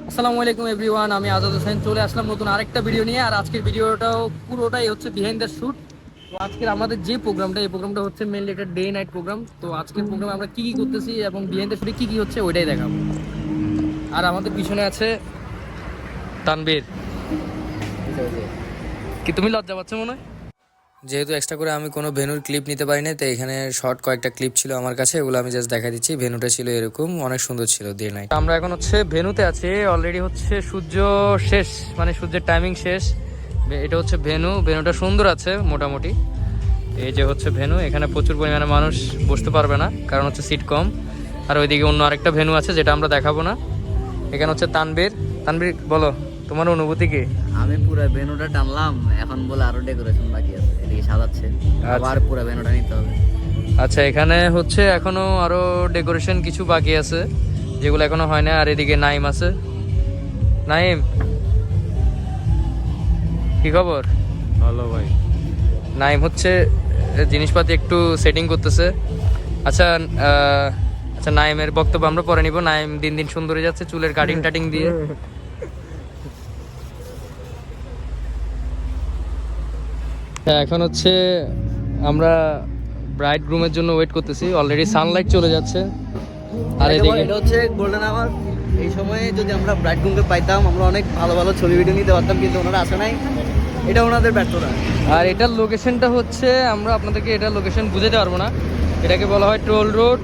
আসসালামু আলাইকুম এভরিওয়ান, আমি আজাদ হোসেন চলে আসলাম নতুন আরেকটা ভিডিও নিয়ে। আর আজকের ভিডিওটাও পুরোটাই হচ্ছে বিহাইন্ড দ্য শুট। তো আজকের আমাদের যে প্রোগ্রামটা, এই প্রোগ্রামটা হচ্ছে মেনলি একটা ডে নাইট প্রোগ্রাম। তো আজকের প্রোগ্রামে আমরা কি কি করতেছি এবং বিহাইন্ড দ্য শুটে কি কি হচ্ছে ওইটাই দেখাবো। আর আমাদের পিছনে আছে তানবীর। কি তুমি লজ্জা পাচ্ছ মনে হয়? যেহেতু এক্সট্রা করে আমি কোনো ভেন্যুর ক্লিপ নিতে পারি না, তো এখানে শর্ট কয়েকটা ক্লিপ ছিল আমার কাছে, এগুলো আমি জাস্ট দেখা দিচ্ছি। ভেন্যুটা ছিল এরকম, অনেক সুন্দর ছিল ডে নাইট। আমরা এখন হচ্ছে ভেন্যুতে আছি। অলরেডি হচ্ছে সূর্য শেষ, মানে সূর্যের টাইমিং শেষ। এটা হচ্ছে ভেন্যুটা সুন্দর আছে মোটামুটি। এই যে হচ্ছে ভেন্যু, এখানে প্রচুর পরিমাণে মানুষ বসতে পারবে না, কারণ হচ্ছে সিট কম। আর ওইদিকে অন্য আরেকটা ভেন্যু আছে যেটা আমরা দেখাবো না। এখানে হচ্ছে তানবীর। তানবীর, বলো তোমার অনুভূতি কি? আমি পুরো ভেন্যুটা টানলাম, এখন বলে আরো ডেকোরেশন বাকি আছে, এদিকে সাজাচ্ছে, আবার পুরো ভেন্যুটা নিতে হবে। আচ্ছা, এখানে হচ্ছে এখনো আরো ডেকোরেশন কিছু বাকি আছে যেগুলো এখনো হয় না। আর এদিকে নাইম আছে। নাইম, কি খবর? ভালো ভাই। নাইম হচ্ছে জিনিসপাতি একটু সেটিং করতেছে। আচ্ছা, আচ্ছা, নাইমের বক্তব্য আমরা পরে নিব। নাইম দিন দিন সুন্দর হয়ে যাচ্ছে চুলের কাটিং টাটিং দিয়ে। এখন হচ্ছে আমরা ব্রাইড গ্রুমের জন্য ওয়েট করতেছি। অলরেডি সানলাইট চলে যাচ্ছে। আর এদিকে এটা হচ্ছে গোল্ডেন আওয়ার। এই সময়ে যদি আমরা ব্রাইড গ্রুমকে পাইতাম, আমরা অনেক ভালো ভালো ছবি ভিডিও নিতে পারতাম, কিন্তু ওনারা আসে নাই, এটা ওনাদের ব্যর্থতা। আর এটার লোকেশনটা হচ্ছে, আমরা আপনাদেরকে এটার লোকেশন বুঝাতে পারবো না। এটাকে বলা হয় টোল রোড।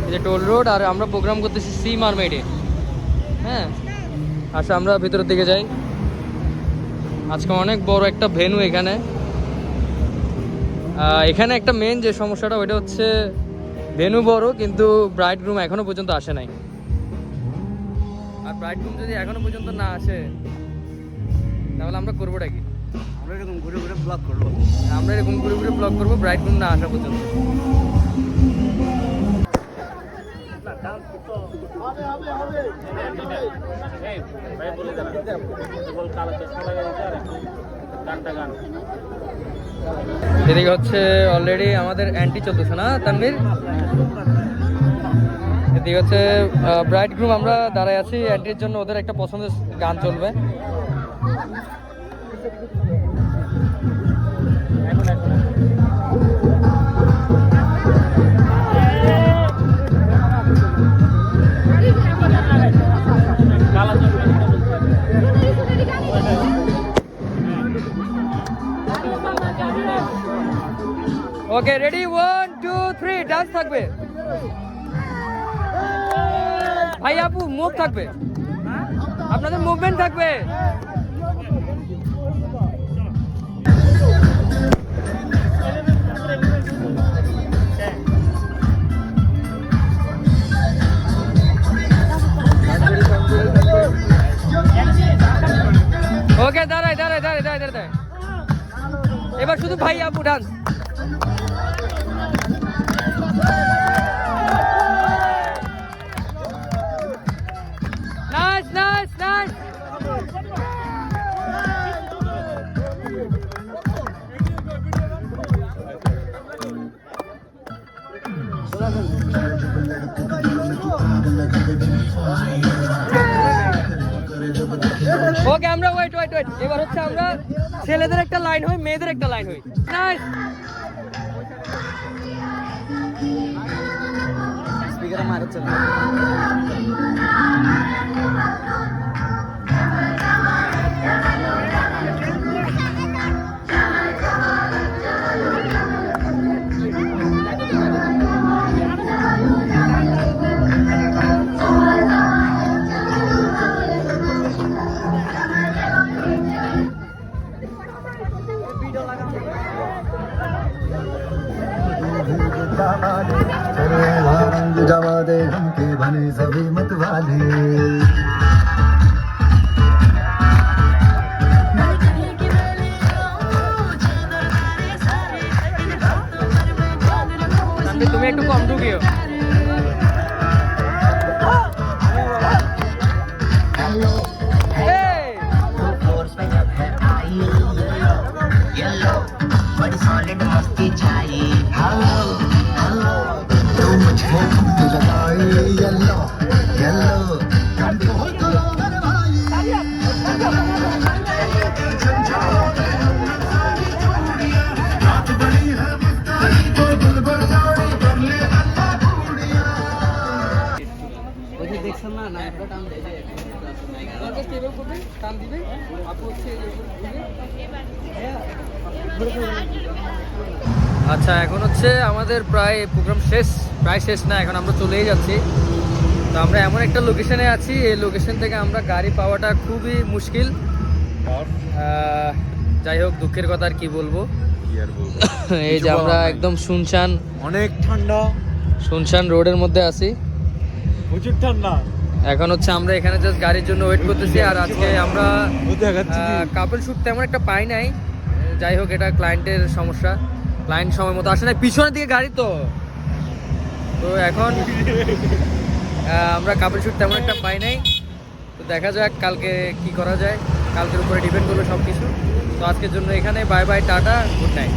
এই যে টোল রোড, আর আমরা প্রোগ্রাম করতেছি সি মারমেডে। হ্যাঁ, আচ্ছা আমরা ভিতরের দিকে যাই। আজকে অনেক বড় একটা ভেন্যু এখানে। এখানে একটা মেন যে সমস্যাটা, ওইটা হচ্ছে ভেন্যু বড় কিন্তু ব্রাইড গ্রুম এখনো পর্যন্ত আসে নাই। আর ব্রাইড গ্রুম যদি এখনো পর্যন্ত না আসে, তাহলে আমরা করবোটা কি? আমরা এরকম ঘুরে ঘুরে ব্লগ করবো। আমরা এরকম ঘুরে ঘুরে ব্লগ করবো ব্রাইড গ্রুম না আসা পর্যন্ত। এদিকে হচ্ছে অলরেডি আমাদের অ্যান্টি চলতেছে না তানভীর? এদিকে হচ্ছে ব্রাইড গ্রুম, আমরা দাঁড়ায় আছি অ্যান্টির জন্য। ওদের একটা পছন্দের গান চলবে। ওকে, রেডি, 1 2 3, ডান্স থাকবে। ভাই আপু মুভ থাকবে, আপনাদের মুভমেন্ট থাকবে। ওকে, দাঁড়ায় দাঁড়ায় দাঁড়ায় দাঁড়ায় দাঁড়ায়। এবার শুধু ভাই আপু dance. Nice nice nice. Okay, আমরা ওয়েট ওয়েট ওয়েট। এবার হচ্ছে আমরা ছেলেদের একটা লাইন হই, মেয়েদের একটা লাইন হই। নাইস। স্পিকারে মারে চলে। जवा दे हम के बने सभी मत वाले আচ্ছা, এখন হচ্ছে আমাদের প্রায় প্রোগ্রাম শেষ, প্রায় শেষ না, এখন আমরা চলেই যাচ্ছি। তো আমরা এমন একটা লোকেশনে আছি, এই লোকেশন থেকে আমরা গাড়ি পাওয়াটা খুবই মুশকিল। যাই হোক, দুঃখের কথা আর কি বলবো। এই যে আমরা একদম শুনশান, অনেক ঠান্ডা, শুনশান রোডের মধ্যে আছি। প্রচুর ঠান্ডা। এখন হচ্ছে আমরা এখানে জাস্ট গাড়ির জন্য ওয়েট করতেছি। আর আজকে আমরা কাপল শুট তেমন একটা পাই নাই। যাই হোক, এটা ক্লায়েন্টের সমস্যা, ক্লায়েন্ট সময় মতো আসে না, পিছনের দিকে গাড়ি তো এখন আমরা কাপল শুট তেমন একটা পাই নাই। তো দেখা যাক কালকে কি করা যায়, কালকের উপরে ডিপেন্ড করবে সব কিছু। তো আজকের জন্য এখানে bye bye, tata, good night.